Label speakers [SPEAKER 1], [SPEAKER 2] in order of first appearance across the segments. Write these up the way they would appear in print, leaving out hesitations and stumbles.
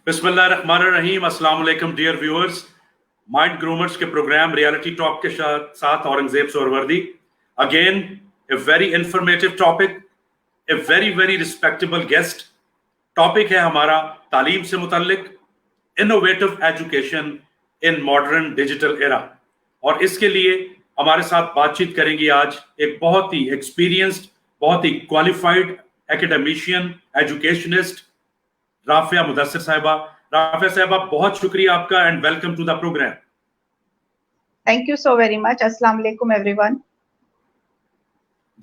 [SPEAKER 1] बिस्मिल्लाहिर्रहमानिर्रहीम। अस्सलाम वालेकुम डियर व्यूअर्स। माइंड ग्रूमर्स के प्रोग्राम रियलिटी टॉक के साथ Aurangzeb Sohrawardi. Again a very informative topic, a very very respectable guest. Topic है हमारा तालीम से मुतल्लिक, innovative education in modern digital era. और इसके लिए हमारे साथ बातचीत करेंगी आज एक बहुत ही एक्सपीरियंस्ड, बहुत ही qualified academician, educationist Rafia Mudassir साहिबा। राफिया साहिबा, बहुत शुक्रिया आपका and welcome to the program.
[SPEAKER 2] Thank you so very much. अस्सलाम वालेकुम एवरीवन।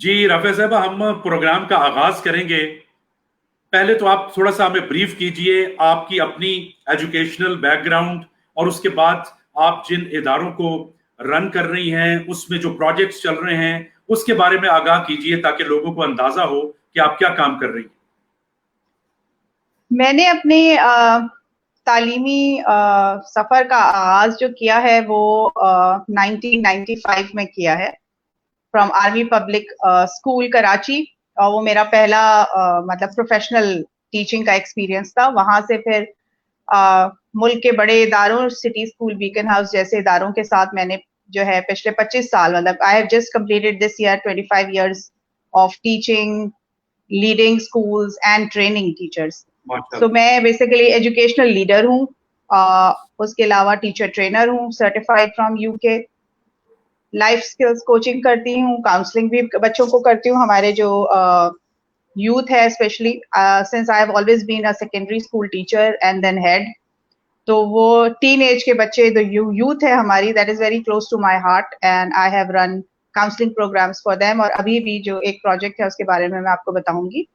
[SPEAKER 1] जी राफिया साहिबा, हम प्रोग्राम का आगाज करेंगे। पहले तो आप थोड़ा सा हमें ब्रीफ कीजिए आपकी अपनी एजुकेशनल बैकग्राउंड, और उसके बाद आप जिन इदारों को रन कर रही हैं उसमें जो प्रोजेक्ट्स चल रहे हैं उसके बारे में आगाह कीजिए ताकि लोगों को अंदाजा हो कि आप क्या काम कर रही हैं।
[SPEAKER 2] मैंने अपने तालीमी सफर का आगाज जो किया है वो 1995 में किया है from army public school Karachi. और वो मेरा पहला मतलब प्रोफेशनल टीचिंग का एक्सपीरियंस था। वहां से फिर मुल्क के बड़े इदारों, सिटी स्कूल, बीकन हाउस जैसे इदारों के साथ मैंने जो है पिछले 25 साल, मतलब I have just completed this year 25 years of teaching, leading schools and training teachers. तो मैं बेसिकली एजुकेशनल लीडर हूँ, उसके अलावा टीचर ट्रेनर हूँ, certified from UK. Life skills coaching करती हूँ, काउंसलिंग भी बच्चों को करती हूँ। हमारे जो यूथ है, specially since I have always been a secondary school teacher and then head, तो वो टीन एज के बच्चे, जो यूथ है हमारी, that is very close to my heart and I have run counselling programmes for them. और अभी भी जो एक प्रोजेक्ट है उसके बारे में मैं आपको बताऊंगी।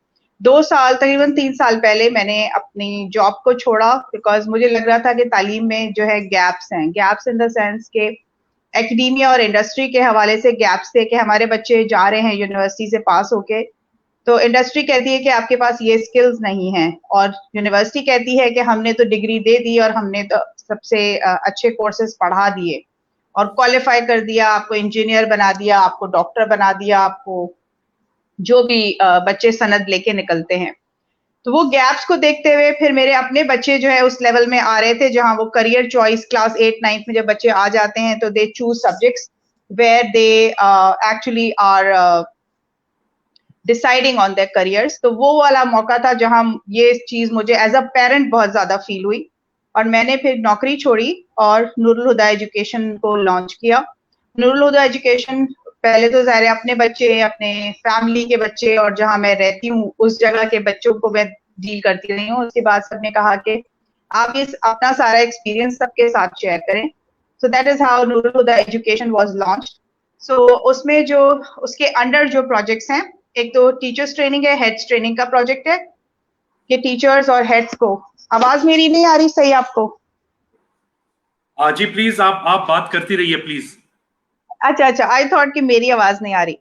[SPEAKER 2] 2 साल, तकरीबन 3 साल पहले मैंने अपनी जॉब को छोड़ा बिकॉज मुझे लग रहा था कि तालीम में जो है गैप्स हैं। गैप्स इन द सेंस के एकेडमिया और इंडस्ट्री के हवाले से गैप्स थे कि हमारे बच्चे जा रहे हैं यूनिवर्सिटी से पास होके, तो इंडस्ट्री कहती है कि आपके पास ये स्किल्स नहीं हैं, और यूनिवर्सिटी कहती है कि हमने तो डिग्री दे दी और हमने तो सबसे अच्छे कोर्सेज पढ़ा दिए और क्वालिफाई कर दिया, आपको इंजीनियर बना दिया, आपको डॉक्टर बना दिया, आपको जो भी बच्चे सनद लेके निकलते हैं। तो वो गैप्स को देखते हुए फिर मेरे अपने बच्चे जो है उस लेवल में आ रहे थे जहां वो करियर चॉइस क्लास 8-9 में जब बच्चे आ जाते हैं तो they choose subjects where they actually are deciding on their careers. तो वो वाला मौका था जहां ये चीज मुझे एज अ पेरेंट बहुत ज्यादा फील हुई, और मैंने फिर नौकरी छोड़ी और नूरुल हुदा एजुकेशन को लॉन्च किया। नूरुल हुदा एजुकेशन पहले तो ज़ाहिर है अपने बच्चे, अपने फैमिली के बच्चे और जहां मैं रहती हूँ उस जगह के बच्चों को मैं डील करती रही हूँ। उसके बाद सबने कहा कि आप इस अपना सारा एक्सपीरियंस सबके साथ शेयर करें। So that is how Noorul Huda education was launched. So उसमें जो उसके अंडर जो प्रोजेक्ट्स हैं, एक तो टीचर्स ट्रेनिंग है, हेड्स ट्रेनिंग का प्रोजेक्ट है कि टीचर्स और हेड्स को, आवाज मेरी नहीं आ रही सही आपको?
[SPEAKER 1] जी प्लीज आप बात करती रहिए प्लीज।
[SPEAKER 2] अच्छा, आई थॉट कि मेरी आवाज नहीं आ रही।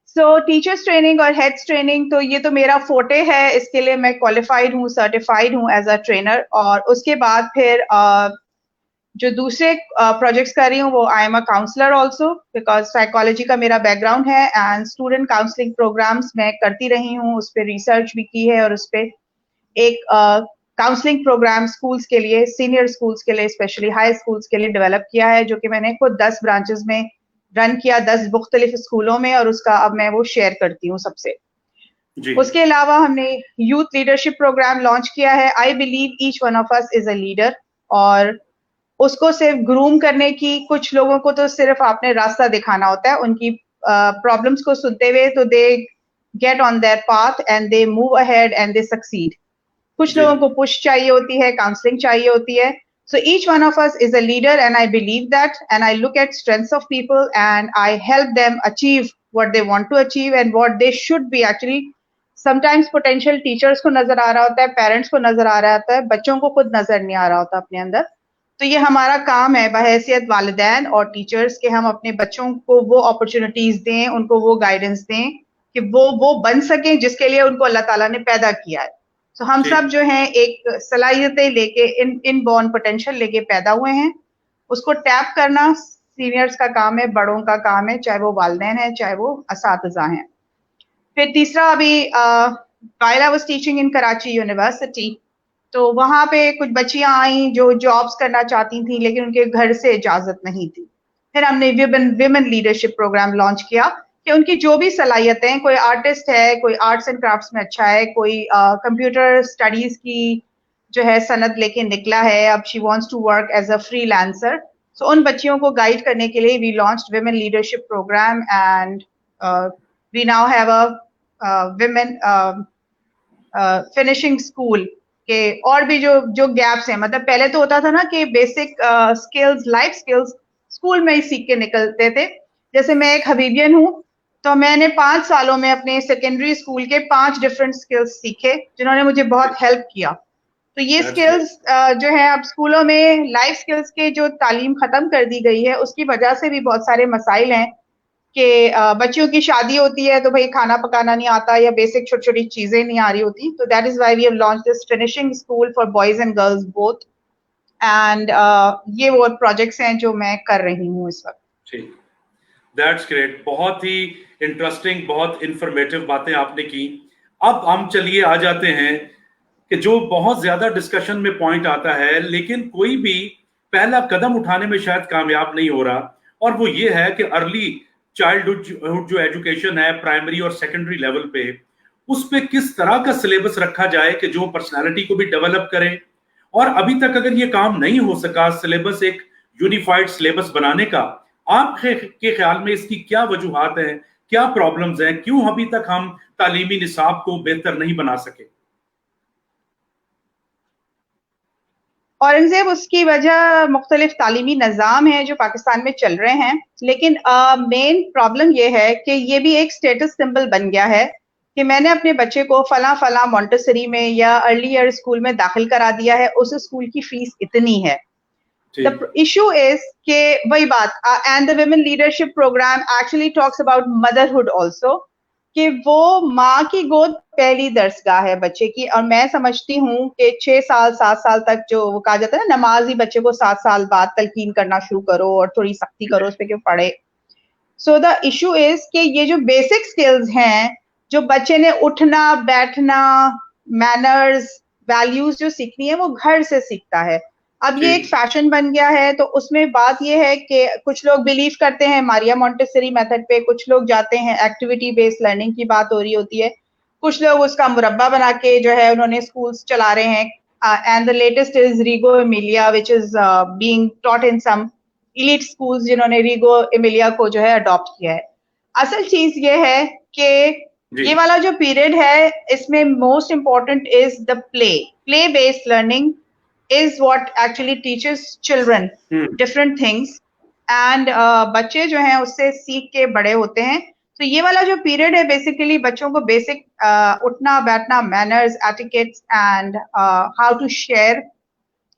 [SPEAKER 2] सो टीचर्स ट्रेनिंग और हेड्स ट्रेनिंग, तो ये तो मेरा फोटे है, इसके लिए मैं क्वालिफाइड हूँ, सर्टिफाइड हूँ एज अ ट्रेनर। और उसके बाद फिर जो दूसरे प्रोजेक्ट्स कर रही हूँ वो I am a counsellor also, because psychology का मेरा बैकग्राउंड है एंड स्टूडेंट काउंसलिंग प्रोग्राम्स मैं करती रही हूँ, उस पर रिसर्च भी की है और उस पर एक काउंसलिंग प्रोग्राम स्कूल्स के लिए, सीनियर स्कूल्स के लिए, स्पेशली हाई स्कूल्स के लिए डेवलप किया है, जो कि मैंने खुद 10 ब्रांचेस में रन किया, 10 मुख्तलिफ स्कूलों में, और उसका अब मैं वो शेयर करती हूँ सबसे। उसके अलावा हमने यूथ लीडरशिप प्रोग्राम लॉन्च किया है। I believe each one of us is a leader, और उसको सिर्फ ग्रूम करने की, कुछ लोगों को तो सिर्फ आपने रास्ता दिखाना होता है, उनकी प्रॉब्लम्स को सुनते हुए तो they get on their path and they move ahead and they succeed. कुछ लोगों को पुश चाहिए होती है, काउंसलिंग चाहिए होती है। So each one of us is a leader, and I believe that, and I look at strengths of people and I help them achieve what they want to achieve and what they should be actually. Sometimes potential teachers को नजर आ रहा होता है, parents को नजर आ रहा होता है, बच्चों को खुद नजर नहीं आ रहा होता अपने अंदर। तो ये हमारा काम है बहैसियत वालिदैन और टीचर्स के, हम अपने बच्चों को वो अपॉर्चुनिटीज दें, उनको वो गाइडेंस दें कि वो बन सकें जिसके लिए उनको अल्लाह ताला ने पैदा किया है। तो हम सब जो हैं एक सलाहियतें लेके, इन बॉर्न पोटेंशियल लेके पैदा हुए हैं, उसको टैप करना सीनियर्स का काम है, बड़ों का काम है, चाहे वो वालिदैन है, चाहे वो असातिज़ा हैं। फिर तीसरा, अभी while I was teaching in Karachi University, तो वहां पे कुछ बच्चियां आई जो जॉब्स करना चाहती थी लेकिन उनके घर से इजाजत नहीं थी। फिर हमने विमेन लीडरशिप प्रोग्राम लॉन्च किया कि उनकी जो भी सलाहियतें, कोई आर्टिस्ट है, कोई आर्ट्स एंड क्राफ्ट्स में अच्छा है, कोई कंप्यूटर स्टडीज की जो है सनद लेके निकला है, अब she wants to work as a freelancer, so उन बच्चियों को गाइड करने के लिए we launched women leadership program and we now have a women finishing school के। और भी जो जो गैप्स हैं, मतलब पहले तो होता था ना कि basic skills, life skills school में ही सीख के निकलते थे। जैसे मैं एक हबीबियन हूँ, तो मैंने 5 सालों में अपने सेकेंडरी स्कूल के 5 डिफरेंट स्किल्स सीखे जिन्होंने मुझे बहुत हेल्प किया। तो ये
[SPEAKER 1] That's great.
[SPEAKER 2] स्किल्स जो है अब स्कूलों में लाइफ स्किल्स के जो तालीम खत्म कर दी गई है उसकी वजह से भी बहुत सारे मसाइल हैं कि बच्चियों की शादी होती है तो भाई खाना पकाना नहीं आता या बेसिक छोटी छोटी चीजें नहीं आ रही होती। तो that is why we have launch this finishing school for boys and girls both and ये वो प्रोजेक्ट्स हैं जो मैं कर रही हूँ इस वक्त।
[SPEAKER 1] ठीक, दैट्स ग्रेट। बहुत ही इंटरेस्टिंग, बहुत इंफॉर्मेटिव बातें आपने की। अब हम चलिए आ जाते हैं कि जो बहुत ज्यादा डिस्कशन में पॉइंट आता है लेकिन कोई भी पहला कदम उठाने में शायद कामयाब नहीं हो रहा, और वो ये है कि अर्ली चाइल्डहुड जो एजुकेशन है प्राइमरी और सेकेंडरी लेवल पे, उस पे किस तरह का सिलेबस रखा जाए कि जो पर्सनालिटी को भी डेवलप करे। और अभी तक अगर ये काम नहीं हो सका सिलेबस, एक यूनिफाइड सिलेबस बनाने का, आपके ख्याल में इसकी क्या वजूहात हैं, क्या प्रॉब्लम्स हैं, क्यों अभी तक हम तालीमी निसाब को बेहतर नहीं बना सके?
[SPEAKER 2] औरंगजेब, उसकी वजह मुख्तलिफ तालीमी निज़ाम है जो पाकिस्तान में चल रहे हैं, लेकिन मेन प्रॉब्लम ये है कि ये भी एक स्टेटस सिंबल बन गया है कि मैंने अपने बच्चे को फला फला मॉन्टेसरी में या अर्ली ईयर स्कूल में दाखिल करा दिया है, उस स्कूल की फीस इतनी है। The issue is कि वही बात, and the women leadership program actually talks about motherhood also, कि वो माँ की गोद पहली दरसगाह है बच्चे की। और मैं समझती हूँ कि 6 साल 7 साल तक जो वो कहा जाता है ना, नमाज ही बच्चे को 7 साल बाद तलकीन करना शुरू करो और थोड़ी सख्ती करो उस पर कि पढ़े। सो द इशू इज कि ये जो बेसिक स्किल्स हैं जो बच्चे ने उठना बैठना, मैनर्स, वैल्यूज जो सीखनी है वो घर से सीखता है। अब ये एक फैशन बन गया है, तो उसमें बात ये है कि कुछ लोग बिलीव करते हैं मारिया मोंटेसरी मेथड पे, कुछ लोग जाते हैं एक्टिविटी बेस्ड लर्निंग की बात हो रही होती है, कुछ लोग उसका मुरब्बा बना के जो है उन्होंने स्कूल्स चला रहे हैं। And the latest is Reggio Emilia which is being taught in some elite schools जिन्होंने रीगो एमिलिया को जो है अडॉप्ट किया है। असल चीज ये है कि ये वाला जो पीरियड है इसमें most important is the play based learning is what actually teaches children different things and बच्चे जो हैं उससे सीख के बड़े होते हैं। तो ये वाला जो पीरियड है बेसिकली बच्चों को बेसिक उठना बैठना, manners, etiquettes and how to share.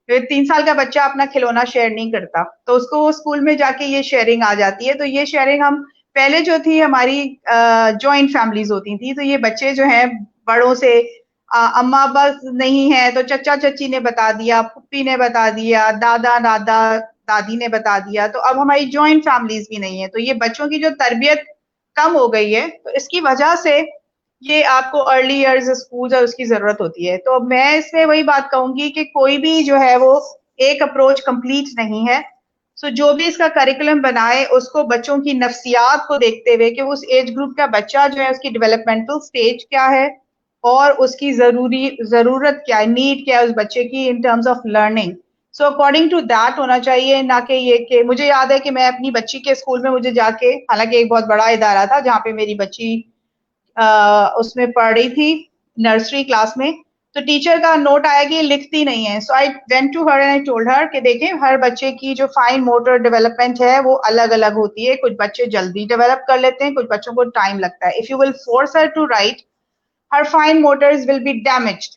[SPEAKER 2] 3 साल का बच्चा अपना खिलौना शेयर नहीं करता, तो उसको स्कूल में जाके ये शेयरिंग आ जाती है। तो ये शेयरिंग हम पहले जो थी हमारी जॉइंट फैमिलीज होती थी, तो ये बच्चे जो हैं बड़ों से अम्मा बस नहीं है तो चचा चची ने बता दिया, पुप्पी ने बता दिया, दादा दादा दादी ने बता दिया। तो अब हमारी जॉइंट फैमिलीज भी नहीं है, तो ये बच्चों की जो तरबियत कम हो गई है, तो इसकी वजह से ये आपको अर्ली ईयर्स स्कूल और उसकी जरूरत होती है। तो मैं इसमें वही बात कहूंगी कि कोई भी जो है वो एक अप्रोच कंप्लीट नहीं है। सो जो भी इसका करिकुलम बनाए उसको बच्चों की नफ्सियात को देखते हुए कि उस एज ग्रुप का बच्चा जो है उसकी डेवलपमेंटल स्टेज क्या है और उसकी जरूरत क्या है, नीड क्या है उस बच्चे की in terms of learning. So according to that होना चाहिए, ना कि ये कि मुझे याद है कि मैं अपनी बच्ची के स्कूल में मुझे जाके, हालांकि एक बहुत बड़ा इदारा था जहाँ पे मेरी बच्ची उसमें पढ़ रही थी नर्सरी क्लास में, तो टीचर का नोट आया कि लिखती नहीं है। So I went to her and I told her कि देखें हर बच्चे की जो फाइन मोटर डेवलपमेंट है वो अलग अलग होती है, कुछ बच्चे जल्दी डेवलप कर लेते हैं, कुछ बच्चों को टाइम लगता है। If you will force her to write, her fine motors will be damaged।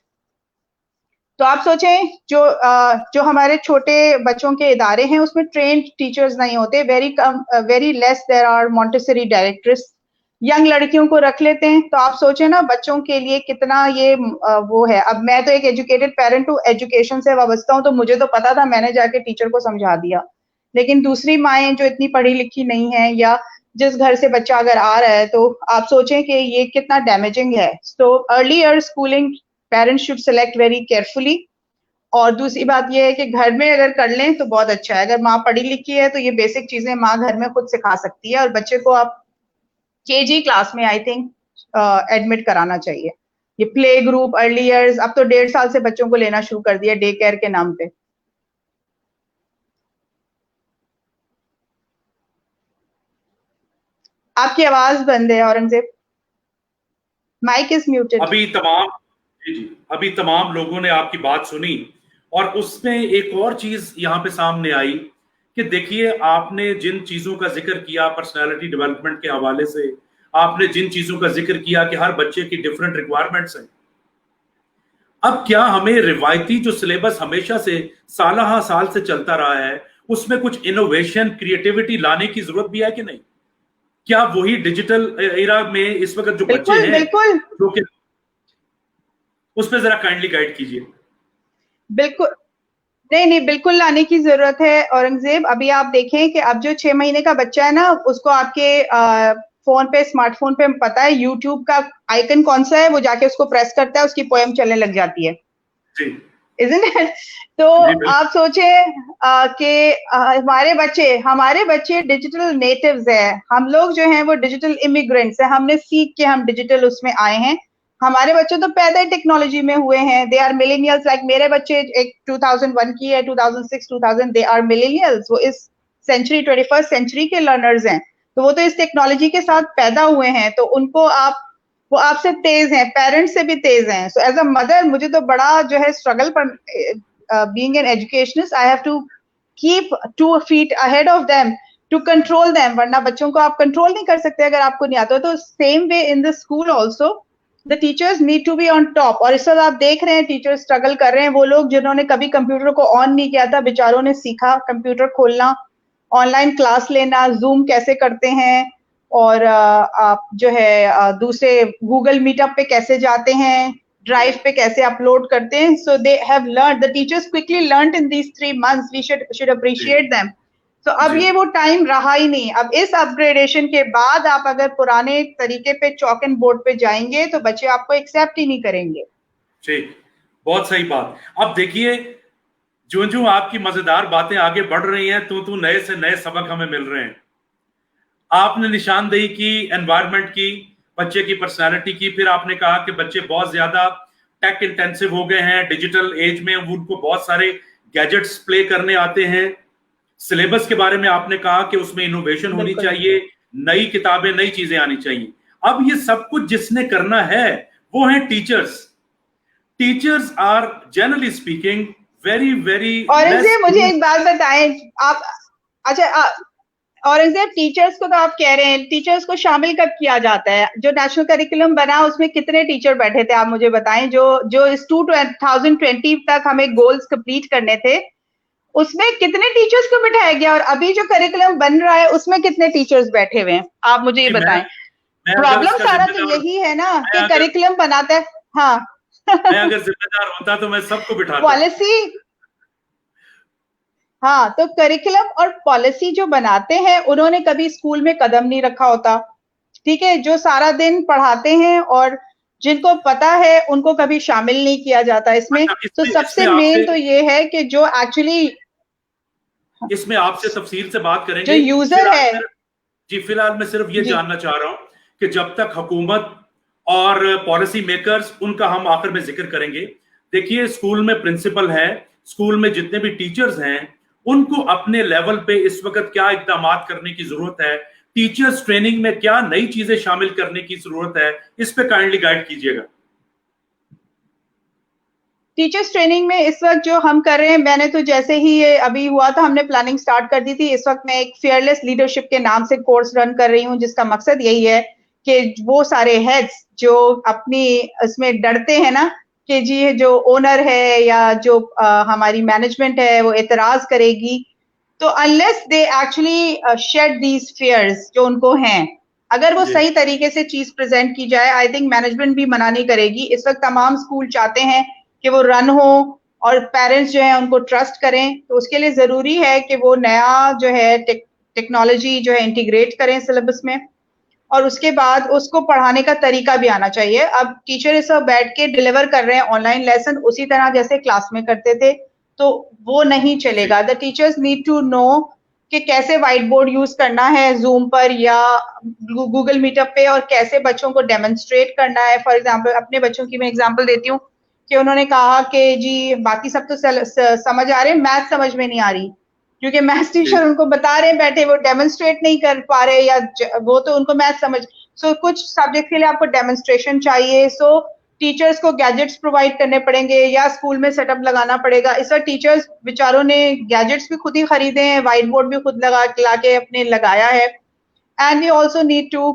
[SPEAKER 2] तो आप सोचें जो हमारे छोटे बच्चों के इदारे हैं उसमें ट्रेन्ड टीचर्स नहीं होते, very less there are Montessori directors. Young लड़कियों को रख लेते हैं, तो आप सोचें ना बच्चों के लिए कितना ये वो है। अब मैं तो एक एजुकेटेड पेरेंट हूँ, एजुकेशन से वाबस्ता हूँ, तो मुझे तो पता था, मैंने जाके टीचर को समझा दिया। लेकिन दूसरी माएँ जो इतनी पढ़ी लिखी नहीं है या जिस घर से बच्चा अगर आ रहा है, तो आप सोचें कि ये कितना डैमेजिंग है। So early year schooling parents should select very carefully और दूसरी बात ये है कि घर में अगर कर लें तो बहुत अच्छा है। अगर माँ पढ़ी लिखी है तो ये बेसिक चीजें माँ घर में खुद सिखा सकती है, और बच्चे को आप केजी क्लास में आई थिंक एडमिट कराना चाहिए। ये प्ले ग्रुप, अर्ली ईयर्स, अब तो 1.5 साल से बच्चों को लेना शुरू कर दिया डे केयर के नाम पे। आपकी आवाज बंद है औरंगजेब, माइक इज म्यूटेड।
[SPEAKER 1] अभी तमाम लोगों ने आपकी बात सुनी, और उसमें एक और चीज यहां पे सामने आई कि देखिए, आपने जिन चीजों का जिक्र किया पर्सनालिटी डेवलपमेंट के हवाले से, आपने जिन चीजों का जिक्र किया कि हर बच्चे की डिफरेंट रिक्वायरमेंट्स हैं, अब क्या हमें रिवायती जो सिलेबस हमेशा से साल से चलता रहा है उसमें कुछ इनोवेशन, क्रिएटिविटी लाने की जरूरत भी है कि नहीं? क्या वही डिजिटल एरा में इस वक्त जो बच्चे हैं,
[SPEAKER 2] बिल्कुल
[SPEAKER 1] जो कि उस पर जरा काइंडली गाइड कीजिए।
[SPEAKER 2] बिल्कुल, नहीं बिल्कुल लाने की जरूरत है औरंगजेब। अभी आप देखें कि अब जो 6 महीने का बच्चा है ना, उसको आपके फोन पे, स्मार्टफोन पे पता है यूट्यूब का आइकन कौन सा है, वो जाके उसको प्रेस करता है, उसकी पोएम चलने लग जाती है।
[SPEAKER 1] जी,
[SPEAKER 2] Isn't it? तो आप सोचें कि हमारे बच्चे डिजिटल नेटिव्स है, हम लोग जो हैं वो डिजिटल इमिग्रेंट्स हैं, हमने सीख के हम डिजिटल उसमें आए हैं। हमारे बच्चे तो पैदा ही टेक्नोलॉजी में हुए हैं, दे आर मिलेनियल्स। लाइक मेरे बच्चे एक 2001 की है, 2006 2000, दे आर मिलेनियल्स। वो इस सेंचुरी, 21st सेंचुरी के लर्नर्स हैं, तो वो तो इस टेक्नोलॉजी के साथ पैदा हुए हैं। तो उनको वो आपसे तेज हैं, पेरेंट्स से भी तेज हैं। सो एज अ मदर मुझे तो बड़ा जो है स्ट्रगल पर, being an educationist, I have to keep 2 feet ahead of them to control them, वरना बच्चों को आप कंट्रोल नहीं कर सकते अगर आपको नहीं आता। तो same way in the school also the teachers need to be on top. और इस वक्त आप देख रहे हैं टीचर्स स्ट्रगल कर रहे हैं, वो लोग जिन्होंने कभी कंप्यूटर को ऑन नहीं किया था, बेचारों ने सीखा कंप्यूटर खोलना, ऑनलाइन क्लास लेना, जूम कैसे करते हैं, और आप जो है दूसरे गूगल मीटअप पे कैसे जाते हैं, ड्राइव पे कैसे अपलोड करते हैं। So they have learn, the teachers quickly learn in these 3 months, we should appreciate them. तो अब ये वो टाइम रहा ही नहीं। अब इस अपग्रेडेशन के बाद आप अगर पुराने तरीके पे चॉक एंड बोर्ड पे जाएंगे तो बच्चे आपको एक्सेप्ट ही नहीं करेंगे।
[SPEAKER 1] ठीक, बहुत सही बात। अब देखिए, जो जो आपकी मजेदार बातें आगे बढ़ रही हैं, तो नए से नए सबक हमें मिल रहे हैं। आपने निशानदेही की एनवायरनमेंट की, बच्चे की पर्सनालिटी की, फिर आपने कहा कि बच्चे बहुत ज्यादा टेक इंटेंसिव हो गए हैं डिजिटल एज में, उनको बहुत सारे गैजेट्स प्ले करने आते हैं। सिलेबस के बारे में आपने कहा कि उसमें इनोवेशन होनी चाहिए, नई किताबें, नई चीजें आनी चाहिए। अब ये सब कुछ जिसने करना है वो है teachers. Teachers are generally speaking very very.
[SPEAKER 2] Aurangzeb मुझे एक बात बताएं आप, अच्छा औरंगजेब टीचर्स को तो आप कह रहे हैं, टीचर्स को शामिल कब किया जाता है? जो नेशनल करिकुलम बना उसमें कितने टीचर बैठे थे आप मुझे बताएं? जो इस 2020 तक हमें गोल्स कंप्लीट करने थे, उसमें कितने टीचर्स को बिठाया गया? और अभी जो करिकुलम बन रहा है उसमें कितने टीचर्स बैठे हुए हैं? आप मुझे ये बताएं। प्रॉब्लम सारा तो यही है ना कि करिकुलम बनाता है। हाँ
[SPEAKER 1] मैं अगर जिम्मेदार होता तो मैं सबको बिठाता।
[SPEAKER 2] पॉलिसी, हाँ, तो करिकुलम और पॉलिसी जो बनाते हैं उन्होंने कभी स्कूल में कदम नहीं रखा होता, ठीक है? जो सारा दिन पढ़ाते हैं और जिनको पता है उनको कभी शामिल नहीं किया जाता इसमें। तो सबसे मेन तो ये है कि जो एक्चुअली
[SPEAKER 1] इसमें आपसे तफसील से बात करेंगे,
[SPEAKER 2] जो यूजर है
[SPEAKER 1] जी। फिलहाल मैं सिर्फ ये जानना चाह रहा हूं कि जब तक हुकूमत और पॉलिसी मेकर्स, उनका हम आखिर में जिक्र करेंगे। देखिए, स्कूल में प्रिंसिपल है, स्कूल में जितने भी टीचर्स हैं, उनको अपने लेवल पे इस वक्त क्या इकदाम करने की जरूरत है, टीचर्स ट्रेनिंग में क्या नई चीजें शामिल करने की जरूरत है, इस पे काइंडली गाइड कीजिएगा।
[SPEAKER 2] टीचर्स ट्रेनिंग में इस वक्त जो हम कर रहे हैं, मैंने तो जैसे ही ये अभी हुआ था हमने प्लानिंग स्टार्ट कर दी थी। इस वक्त मैं एक फेयरलेस लीडरशिप के नाम से कोर्स रन कर रही हूँ, जिसका मकसद यही है कि वो सारे हेड्स जो अपनी इसमें डरते हैं ना कि जी जो ओनर है या जो हमारी मैनेजमेंट है वो एतराज करेगी, तो unless they actually shed these fears जो उनको हैं, अगर वो सही तरीके से चीज प्रेजेंट की जाए, आई थिंक मैनेजमेंट भी मना नहीं करेगी। इस वक्त तमाम स्कूल चाहते हैं कि वो रन हो और पेरेंट्स जो है उनको ट्रस्ट करें। तो उसके लिए जरूरी है कि वो नया जो है टेक्नोलॉजी जो है इंटीग्रेट करें सिलेबस में। और उसके बाद उसको पढ़ाने का तरीका भी आना चाहिए। अब टीचर सब बैठ के डिलीवर कर रहे हैं ऑनलाइन लेसन उसी तरह जैसे क्लास में करते थे, तो वो नहीं चलेगा। The teachers need to know कि कैसे व्हाइट बोर्ड यूज करना है जूम पर या गूगल मीटअप पे, और कैसे बच्चों को डेमोन्स्ट्रेट करना है। फॉर एग्जाम्पल अपने बच्चों की मैं एग्जाम्पल देती हूँ कि उन्होंने कहा कि जी बाकी सब तो समझ आ रहे हैं, मैथ समझ में नहीं आ रही, क्योंकि मैथ्स टीचर उनको बता रहे हैं बैठे, वो डेमोन्स्ट्रेट नहीं कर पा रहे, या वो तो उनको मैथ समझ। सो कुछ सब्जेक्ट के लिए आपको डेमोन्स्ट्रेशन चाहिए, सो टीचर्स को गैजेट्स प्रोवाइड करने पड़ेंगे या स्कूल में सेटअप लगाना पड़ेगा। इस बार टीचर्स बेचारों ने गैजेट्स भी खुद ही खरीदे हैं, व्हाइट बोर्ड भी खुद ला के अपने लगाया है। And we also need to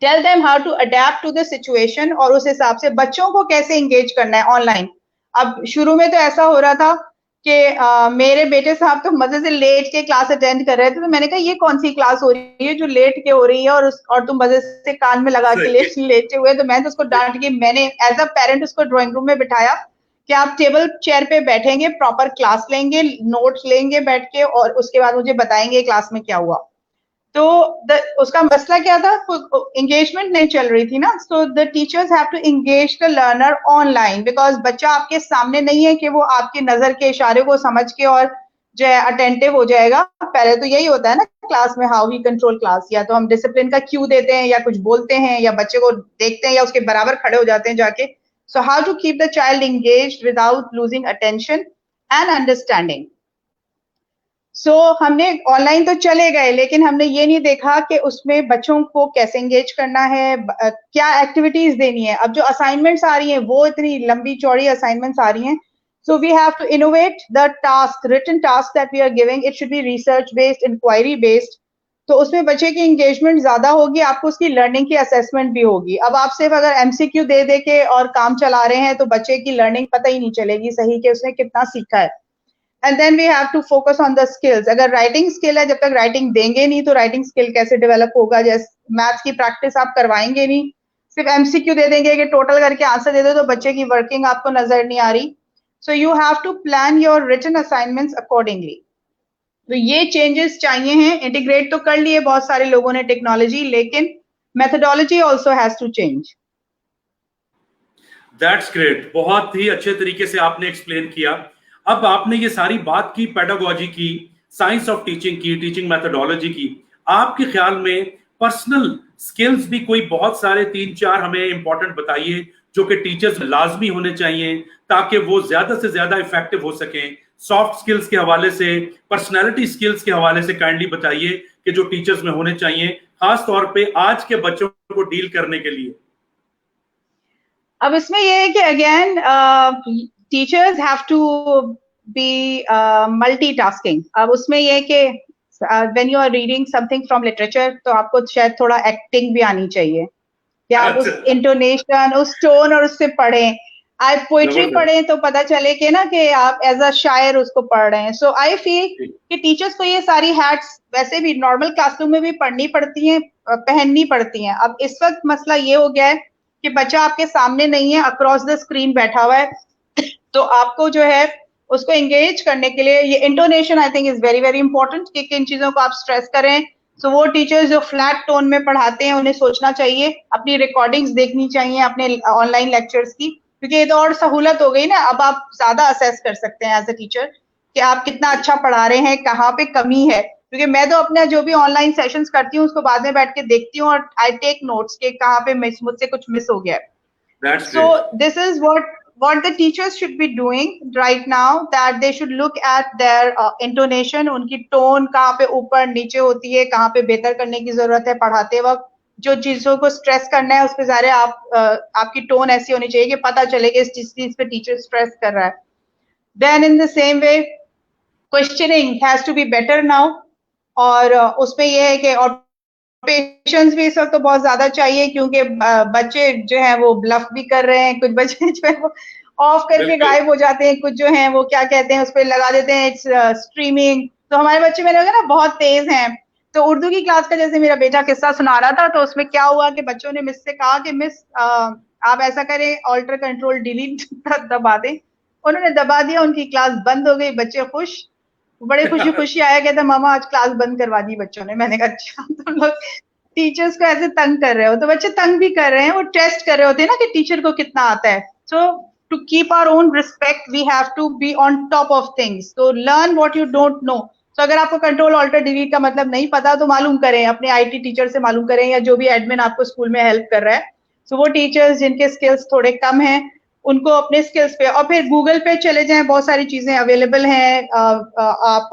[SPEAKER 2] tell them how to adapt to the situation, और उस हिसाब से बच्चों को कैसे इंगेज करना है ऑनलाइन। अब शुरू में तो ऐसा हो रहा था कि मेरे बेटे साहब तो मजे से लेट के क्लास अटेंड कर रहे थे, तो मैंने कहा ये कौन सी क्लास हो रही है जो लेट के हो रही है, और तुम मजे से कान में लगा के लेटे हुए। तो मैंने तो उसको डांट के मैंने एज अ पेरेंट उसको ड्राइंग रूम में बिठाया कि आप टेबल चेयर पे बैठेंगे, प्रॉपर क्लास लेंगे, नोट्स लेंगे बैठ के, और उसके बाद मुझे बताएंगे क्लास में क्या हुआ। तो उसका मसला क्या था, एंगेजमेंट नहीं चल रही थी ना। So the teachers have to engage the learner online, because बच्चा आपके सामने नहीं है कि वो आपकी नजर के इशारे को समझ के और जो है अटेंटिव हो जाएगा। पहले तो यही होता है ना क्लास में, हाउ वी कंट्रोल क्लास, या तो हम डिसिप्लिन का क्यू देते हैं या कुछ बोलते हैं या बच्चे को देखते हैं या उसके बराबर खड़े हो जाते हैं जाके। So how to keep the child engage without losing attention and understanding. So हमने ऑनलाइन तो चले गए, लेकिन हमने ये नहीं देखा कि उसमें बच्चों को कैसे एंगेज करना है, क्या एक्टिविटीज देनी है। अब जो असाइनमेंट्स आ रही हैं वो इतनी लंबी चौड़ी असाइनमेंट्स आ रही हैं, so we have to innovate the task, written task that we are giving, it should be research based, inquiry based. तो उसमें बच्चे की एंगेजमेंट ज्यादा होगी, आपको उसकी लर्निंग की असेसमेंट भी होगी। अब आप सिर्फ अगर एमसीक्यू दे दे के और काम चला रहे हैं तो बच्चे की लर्निंग पता ही नहीं चलेगी सही कि उसने कितना सीखा है। And then we have to focus on the skills. अगर राइटिंग स्किल है, जब तक राइटिंग देंगे नहीं तो राइटिंग स्किल कैसे डेवलप होगा। जैसे मैथ्स की प्रैक्टिस आप करवाएंगे नहीं, सिर्फ एमसीक्यू दे देंगे कि टोटल करके आंसर दे दो, तो बच्चे की वर्किंग आपको नजर नहीं आ रही। So you have to plan your written assignments accordingly. तो ये चेंजेस चाहिए हैं। इंटीग्रेट तो कर लिए बहुत सारे लोगों ने टेक्नोलॉजी, लेकिन methodology also has to change.
[SPEAKER 1] That's great, बहुत ही अच्छे तरीके से आपने एक्सप्लेन किया। अब आपने ये सारी बात की, पेडागोजी की, साइंस ऑफ टीचिंग की, टीचिंग मेथोडोलॉजी की। आपके ख्याल में पर्सनल स्किल्स भी कोई बहुत सारे 3-4 हमें इंपॉर्टेंट बताइए जो कि टीचर्स लाजमी होने चाहिए ताकि वो ज्यादा से ज्यादा इफेक्टिव हो सकें। सॉफ्ट स्किल्स के हवाले से, पर्सनैलिटी स्किल्स के हवाले से काइंडली बताइए कि जो टीचर्स में होने चाहिए, खास तौर पे आज के बच्चों को डील करने के लिए।
[SPEAKER 2] अब इसमें ये है कि again teachers have to be multitasking. अब उसमें ये है कि when you are reading something from literature तो आपको शायद थोड़ा एक्टिंग भी आनी चाहिए, कि आप उस इंटोनेशन, उस टोन और उससे पढ़ें। आप पोइट्री पढ़ें तो पता चले कि ना कि आप एज अ शायर उसको पढ़ रहे हैं। सो आई फील कि टीचर्स को ये सारी हैट्स वैसे भी नॉर्मल क्लासरूम में भी पढ़नी पड़ती हैं, पहननी पड़ती हैं। अब इस वक्त मसला ये हो गया है कि बच्चा आपके सामने नहीं है, अक्रॉस द स्क्रीन बैठा हुआ है, तो आपको जो है उसको एंगेज करने के लिए ये intonation I think is very very important, कि किन चीजों को आप स्ट्रेस करें। सो वो टीचर्स जो फ्लैट टोन में पढ़ाते हैं उन्हें सोचना चाहिए, अपनी रिकॉर्डिंग्स देखनी चाहिए अपने ऑनलाइन लेक्चर्स की, क्योंकि ये तो और सहूलत हो गई ना। अब आप ज्यादा असेस कर सकते हैं एज अ टीचर कि आप कितना अच्छा पढ़ा रहे हैं, कहाँ पे कमी है। क्योंकि मैं तो अपना जो भी ऑनलाइन सेशंस करती हूँ उसको बाद में बैठ के देखती हूँ और आई टेक नोट्स कि कहाँ पे मुझसे कुछ मिस हो गया है। So this is what the teachers should be doing right now, that they should look at their intonation, उनकी टोन कहाँ पे ऊपर नीचे होती है, कहाँ पे बेहतर करने की जरूरत है पढ़ाते वक्त। जो चीजों को स्ट्रेस करना है उस पे ज़ाहिर आपकी टोन ऐसी होनी चाहिए कि पता चले कि इस चीज पे टीचर स्ट्रेस कर रहा है। Then in the same way questioning has to be better now, और उसमें यह है कि और पेशेंस भी इस वक्त तो बहुत ज्यादा चाहिए, क्योंकि बच्चे जो हैं वो ब्लफ भी कर रहे हैं। कुछ बच्चे जो है वो ऑफ करके गायब हो जाते हैं, कुछ जो हैं वो क्या कहते हैं उस पर लगा देते हैं इट्स स्ट्रीमिंग। तो हमारे बच्चे मैंने कहा ना बहुत तेज हैं। तो उर्दू की क्लास का जैसे मेरा बेटा किस्सा सुना रहा था, तो उसमें क्या हुआ कि बच्चों ने मिस से कहा कि मिस आप ऐसा करें, ऑल्टर कंट्रोल डिलीट दबा दें। उन्होंने दबा दिया, उनकी क्लास बंद हो गई, बच्चे खुश, बड़े खुशी खुशी आया, कहता मामा आज क्लास बंद करवा दी बच्चों ने। मैंने कहा अच्छा, तुम लोग टीचर्स को ऐसे तंग कर रहे हो, तो बच्चे तंग भी कर रहे हैं, वो टेस्ट कर रहे होते हैं ना कि टीचर को कितना आता है. So to keep our own respect we have to be on top of things. तो learn what you don't know. तो अगर आपको कंट्रोल ऑल्टर डिलीट का मतलब नहीं पता तो मालूम करें, अपने आईटी टीचर से मालूम करें, या जो भी एडमिन आपको स्कूल में हेल्प कर रहा है. सो वो टीचर्स जिनके स्किल्स थोड़े कम हैं, उनको अपने स्किल्स पे, और फिर गूगल पे चले जाएं, बहुत सारी चीजें अवेलेबल हैं. आप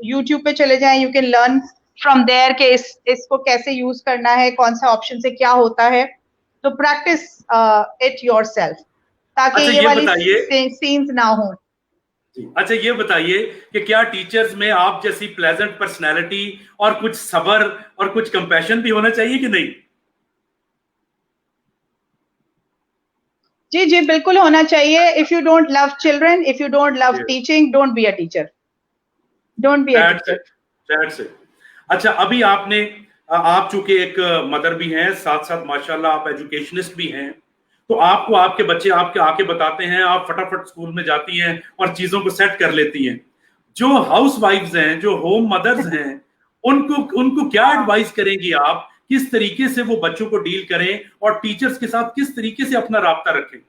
[SPEAKER 2] यूट्यूब पे चले जाएं, you can learn from there के इसको कैसे यूज करना है, कौन सा ऑप्शन से क्या होता है. तो प्रैक्टिस इट योरसेल्फ, ताकि
[SPEAKER 1] अच्छा,
[SPEAKER 2] ये वाली
[SPEAKER 1] बताइए
[SPEAKER 2] सीन्स ना हो.
[SPEAKER 1] अच्छा, ये बताइए कि क्या टीचर्स में आप जैसी प्लेजेंट पर्सनैलिटी और कुछ सब्र और कुछ कंपैशन भी होना चाहिए कि नहीं?
[SPEAKER 2] जी जी, बिल्कुल होना चाहिए. If you don't love children, if you don't love teaching, don't be a teacher. Don't be a teacher.
[SPEAKER 1] That's it. अच्छा, अभी आप चूंकि एक मदर भी हैं, साथ साथ माशाल्लाह आप एजुकेशनिस्ट भी हैं, तो आपको आपके बच्चे आपके आके बताते हैं, आप फटाफट स्कूल में जाती हैं और चीजों को सेट कर लेती हैं. जो हाउस वाइफ्स हैं, जो होम मदर्स हैं, उनको क्या एडवाइस करेंगी आप, किस तरीके से वो बच्चों को डील करें और टीचर्स के साथ किस तरीके से अपना राब्ता रखें?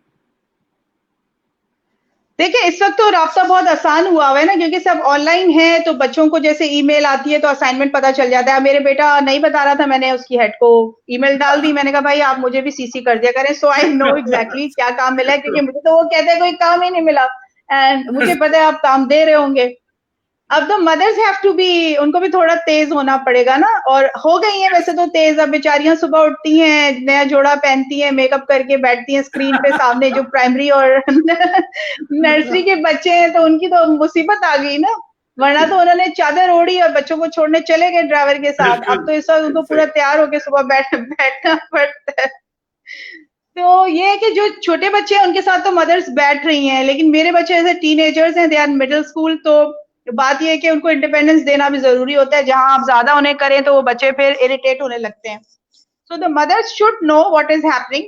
[SPEAKER 2] देखिए, इस वक्त तो राब्ता बहुत आसान हुआ है ना, क्योंकि सब ऑनलाइन है. तो बच्चों को जैसे ईमेल आती है तो असाइनमेंट पता चल जाता है. मेरे बेटा नहीं बता रहा था, मैंने उसकी हेड को ईमेल डाल दी. मैंने कहा भाई आप मुझे भी सीसी कर दिया करें, सो आई नो एग्जैक्टली क्या काम मिला है, क्योंकि मुझे तो वो कहते हैं कोई काम ही नहीं मिला, एंड मुझे पता है आप काम दे रहे होंगे. अब तो मदर्स हैव टू बी, उनको भी थोड़ा तेज होना पड़ेगा ना, और हो गई हैं वैसे तो तेज. अब बेचारियां सुबह उठती हैं, नया जोड़ा पहनती हैं, मेकअप करके बैठती हैं स्क्रीन पे सामने. जो प्राइमरी और नर्सरी के बच्चे हैं तो उनकी तो मुसीबत आ गई ना, वरना तो उन्होंने चादर ओढ़ी और बच्चों को छोड़ने चले गए ड्राइवर के साथ. अब तो इस वक्त उनको पूरा तैयार होकर सुबह बैठना पड़ता है. तो ये है कि जो छोटे बच्चे हैं उनके साथ तो मदर्स बैठ रही हैं, लेकिन मेरे बच्चे ऐसे टीनेजर्स हैं, दे आर मिडिल स्कूल. तो बात ये है कि उनको इंडिपेंडेंस देना भी जरूरी होता है. जहां आप ज्यादा उन्हें करें तो वो बच्चे फिर इरिटेट होने लगते हैं. So the mothers should know what is happening.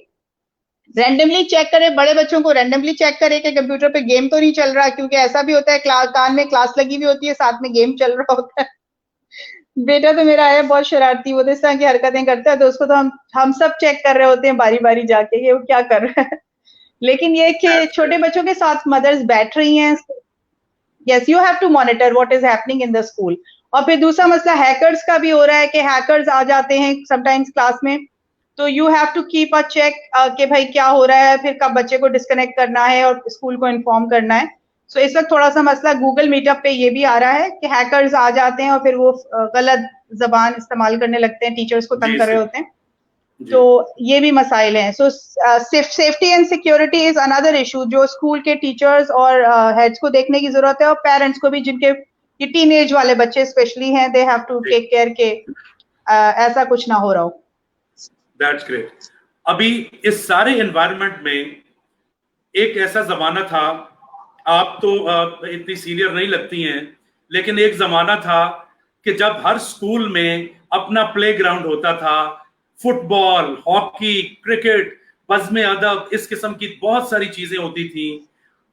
[SPEAKER 2] Randomly check करें, बड़े बच्चों को रैंडमली चेक करें कि कंप्यूटर पे गेम तो नहीं चल रहा, क्योंकि ऐसा भी होता है कान में क्लास लगी हुई होती है, साथ में गेम चल रहा होता है. बेटा तो मेरा है बहुत शरारती, वो इस तरह की हरकतें करता है, तो उसको तो हम सब चेक कर रहे होते हैं बारी बारी जाके कि वो क्या कर रहा है. लेकिन ये कि छोटे बच्चों के साथ मदर्स बैठ रही हैं. Yes, you have to monitor what is happening in the school. और फिर दूसरा मसला हैकर्स का भी हो रहा है कि हैकर्स आ जाते हैं समटाइम्स क्लास में. तो you have to keep a check कि भाई क्या हो रहा है, फिर कब बच्चे को डिस्कनेक्ट करना है और स्कूल को इन्फॉर्म करना है. सो इस वक्त थोड़ा सा मसला गूगल मीटअप पे ये भी आ रहा है कि हैकर्स आ जाते हैं और फिर वो गलत जबान इस्तेमाल करने लगते हैं, टीचर्स को तंग कर रहे होते हैं. तो ये भी मसाइल हैं. सो safety and security is another issue जो स्कूल के टीचर्स और हेड्स को देखने की जरूरत है, और पेरेंट्स को भी, जिनके ये टीनेज वाले बच्चे स्पेशली हैं, they have to take care के ऐसा कुछ ना हो रहा हो.
[SPEAKER 1] That's great. अभी इस सारे एनवायरनमेंट में एक ऐसा जमाना था, आप तो इतनी सीनियर नहीं लगती हैं, लेकिन एक जमाना था कि जब हर स्कूल में अपना प्लेग्राउंड होता था. फुटबॉल, हॉकी, क्रिकेट, बज़्म अदब, इस किस्म की बहुत सारी चीजें होती थी.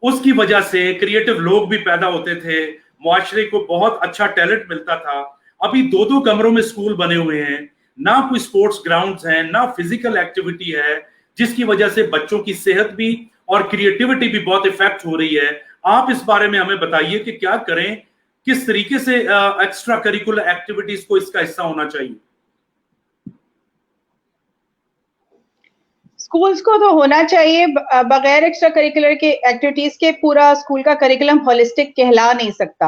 [SPEAKER 1] उसकी वजह से क्रिएटिव लोग भी पैदा होते थे, मुआशरे को बहुत अच्छा टैलेंट मिलता था. अभी 2-2 कमरों में स्कूल बने हुए हैं, ना कोई स्पोर्ट्स ग्राउंड्स हैं, ना फिजिकल एक्टिविटी है, जिसकी वजह से बच्चों की सेहत भी और क्रिएटिविटी भी बहुत इफेक्ट हो रही है. आप इस बारे में हमें बताइए कि क्या करें, किस तरीके से एक्स्ट्रा करिकुलर एक्टिविटीज को इसका हिस्सा होना चाहिए.
[SPEAKER 2] स्कूल्स को तो होना चाहिए, बगैर एक्स्ट्रा करिकुलर के एक्टिविटीज के पूरा स्कूल का करिकुलम होलिस्टिक कहला नहीं सकता.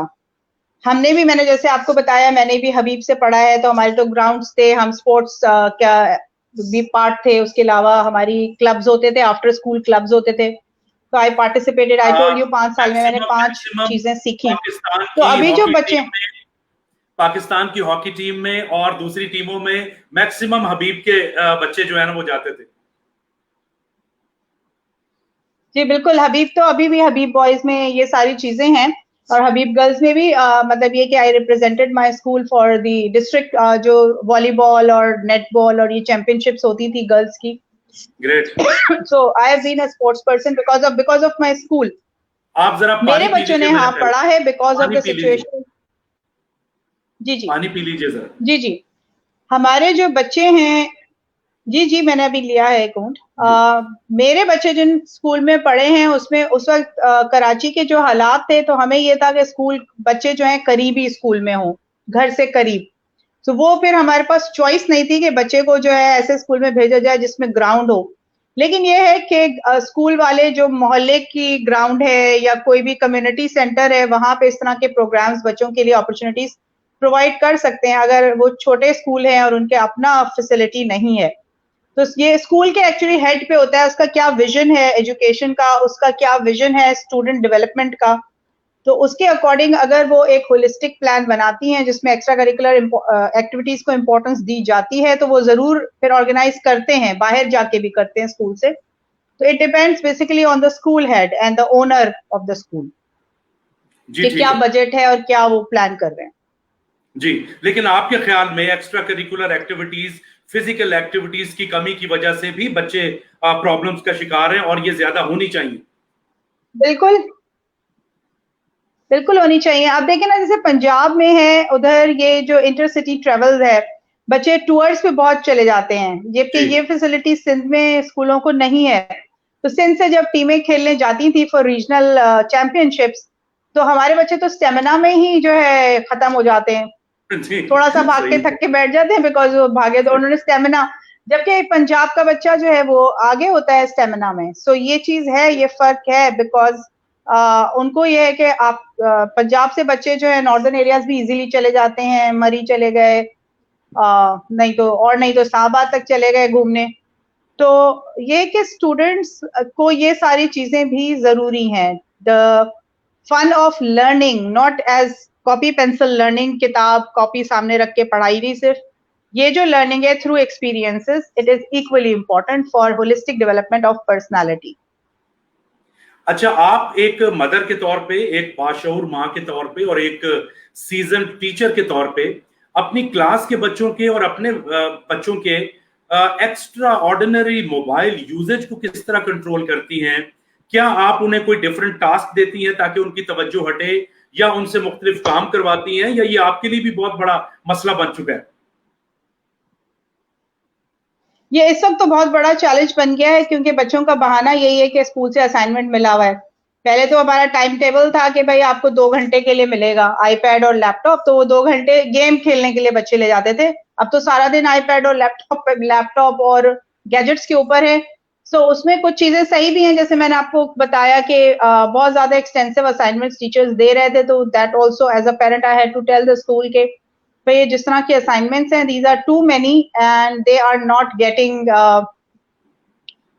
[SPEAKER 2] हमने भी, मैंने जैसे आपको बताया, मैंने भी हबीब से पढ़ा है, तो हमारे तो ग्राउंड्स थे, हम स्पोर्ट्स क्या भी पार्ट थे. उसके अलावा हमारी क्लब्स होते थे, आफ्टर स्कूल क्लब्स होते थे. तो I participated, I told you 5 साल में मैंने 5 चीजें सीखी. तो अभी जो बच्चे
[SPEAKER 1] पाकिस्तान की हॉकी टीम में और दूसरी टीमों में मैक्सिमम हबीब के बच्चे जो है ना वो जाते थे.
[SPEAKER 2] जी बिल्कुल, हबीब तो अभी भी, हबीब बॉयज में ये सारी चीजें हैं, और हबीब गर्ल्स में भी मतलब ये कि I represented my school for the district, जो वॉलीबॉल और नेटबॉल और ये चैंपियनशिप्स होती थी गर्ल्स की.
[SPEAKER 1] Great.
[SPEAKER 2] So I have been a sports person because of my school.
[SPEAKER 1] आप जरा
[SPEAKER 2] मेरे बच्चों ने हाँ पढ़ा है बिकॉज ऑफ द सिचुएशन. जी जी
[SPEAKER 1] पानी पी लीजिए सर.
[SPEAKER 2] जी जी. हमारे जो बच्चे हैं, जी मैंने अभी लिया है अकाउंट। मेरे बच्चे जिन स्कूल में पढ़े हैं उसमें उस वक्त कराची के जो हालात थे, तो हमें ये था कि स्कूल बच्चे जो हैं करीबी स्कूल में हों, घर से करीब। तो वो फिर हमारे पास चॉइस नहीं थी कि बच्चे को जो है ऐसे स्कूल में भेजा जाए जिसमें ग्राउंड हो। लेकिन ये है कि स्कूल वाले जो मोहल्ले की ग्राउंड है या कोई भी कम्युनिटी सेंटर है, वहां पे इस तरह के प्रोग्राम्स बच्चों के लिए अपॉर्चुनिटीज प्रोवाइड कर सकते हैं, अगर वो छोटे स्कूल हैं और उनके अपना फैसिलिटी नहीं है। तो ये स्कूल के एक्चुअली हेड पे होता है, उसका क्या विजन है एजुकेशन का, उसका क्या विजन है स्टूडेंट डेवलपमेंट का। तो उसके अकॉर्डिंग अगर वो एक होलिस्टिक प्लान बनाती हैं जिसमें एक्स्ट्रा करिकुलर एक्टिविटीज को इम्पोर्टेंस दी जाती है, तो वो जरूर फिर ऑर्गेनाइज करते हैं, बाहर जाके भी करते हैं स्कूल से। तो it depends basically on the school head and the owner of the school कि क्या बजट है और क्या वो प्लान कर रहे हैं।
[SPEAKER 1] जी, लेकिन आपके ख्याल में extra curricular activities, physical activities की कमी की वजह से भी बच्चे प्रॉब्लम्स का शिकार हैं और ये ज्यादा होनी चाहिए?
[SPEAKER 2] बिल्कुल बिल्कुल होनी चाहिए। आप देखें ना, जैसे पंजाब में है, उधर ये जो इंटरसिटी ट्रेवल्स है, बच्चे टूर्स पे बहुत चले जाते हैं, जबकि ये फैसिलिटी सिंध में स्कूलों को नहीं है। तो सिंध से जब टीमें खेलने जाती थी फॉर रीजनल चैंपियनशिप्स, तो हमारे बच्चे तो स्टेमिना में ही जो है खत्म हो जाते हैं, थोड़ा सा भाग के थक के बैठ जाते हैं, बिकॉज वो भागे तो उन्होंने स्टेमिना, जबकि पंजाब का बच्चा जो है वो आगे होता है स्टेमिना में। सो ये चीज है, ये फर्क है, बिकॉज उनको ये है कि आप पंजाब से बच्चे जो है नॉर्दर्न एरियाज भी इजीली चले जाते हैं, मरी चले गए, नहीं तो साहबाद तक चले गए घूमने। तो ये कि स्टूडेंट्स को ये सारी चीजें भी जरूरी हैं। The fun of learning, not as copy pencil learning, किताब कॉपी सामने रख के पढ़ाई नहीं, सिर्फ ये जो लर्निंग है through experiences, it is equally important for holistic development of personality.
[SPEAKER 1] अच्छा, आप एक मदर के तौर पे, एक बाशऊर माँ के तौर पे और एक सीजन टीचर के तौर पे अपनी क्लास के बच्चों के और अपने बच्चों के एक्स्ट्रा ऑर्डिनरी मोबाइल यूजेज को किस तरह कंट्रोल करती हैं? क्या आप उन्हें कोई डिफरेंट टास्क देती हैं ताकि उनकी तवज्जो हटे, या उनसे मुख्तलिफ काम करवाती हैं, या ये आपके लिए भी बहुत बड़ा मसला बन चुका है?
[SPEAKER 2] ये इस वक्त तो बहुत बड़ा चैलेंज बन गया है, क्योंकि बच्चों का बहाना यही है कि स्कूल से असाइनमेंट मिला हुआ है। पहले तो हमारा टाइम टेबल था कि भाई आपको 2 घंटे के लिए मिलेगा आईपैड और लैपटॉप, तो वो 2 घंटे गेम खेलने के लिए बच्चे ले जाते थे। अब तो सारा दिन आईपैड और लैपटॉप और गैजेट्स के ऊपर है। सो उसमें कुछ चीजें सही भी हैं, जैसे मैंने आपको बताया कि बहुत ज्यादा एक्सटेंसिव असाइनमेंट्स टीचर्स दे रहे थे, तो that also as a parent I had to tell the school के भाई जिस तरह के असाइनमेंट्स हैं, these are too many and they are not getting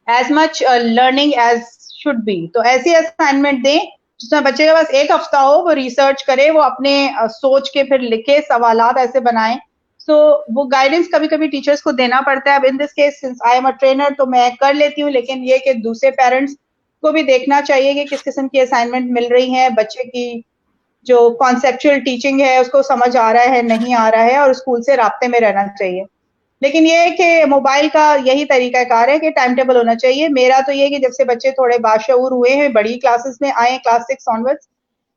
[SPEAKER 2] as much learning as should be. तो ऐसी असाइनमेंट दें जिसमें बच्चे के पास एक हफ्ता हो, वो रिसर्च करे, वो अपने सोच के फिर लिखे, सवालात ऐसे बनाएं। सो वो गाइडेंस कभी कभी टीचर्स को देना पड़ता है। अब in this case since I am a trainer तो मैं कर लेती हूँ, लेकिन ये कि दूसरे पेरेंट्स को भी देखना चाहिए कि किस किस्म की असाइनमेंट मिल रही है, बच्चे की जो कॉन्सेप्चुअल टीचिंग है उसको समझ आ रहा है नहीं आ रहा है, और स्कूल से राब्ते में रहना चाहिए। लेकिन ये है कि मोबाइल का यही तरीकाकार है कि टाइम टेबल होना चाहिए। मेरा तो ये कि जब से बच्चे थोड़े बाशऊर हुए हैं, बड़ी क्लासेस में आए, क्लास 6 ऑनवर्ड्स,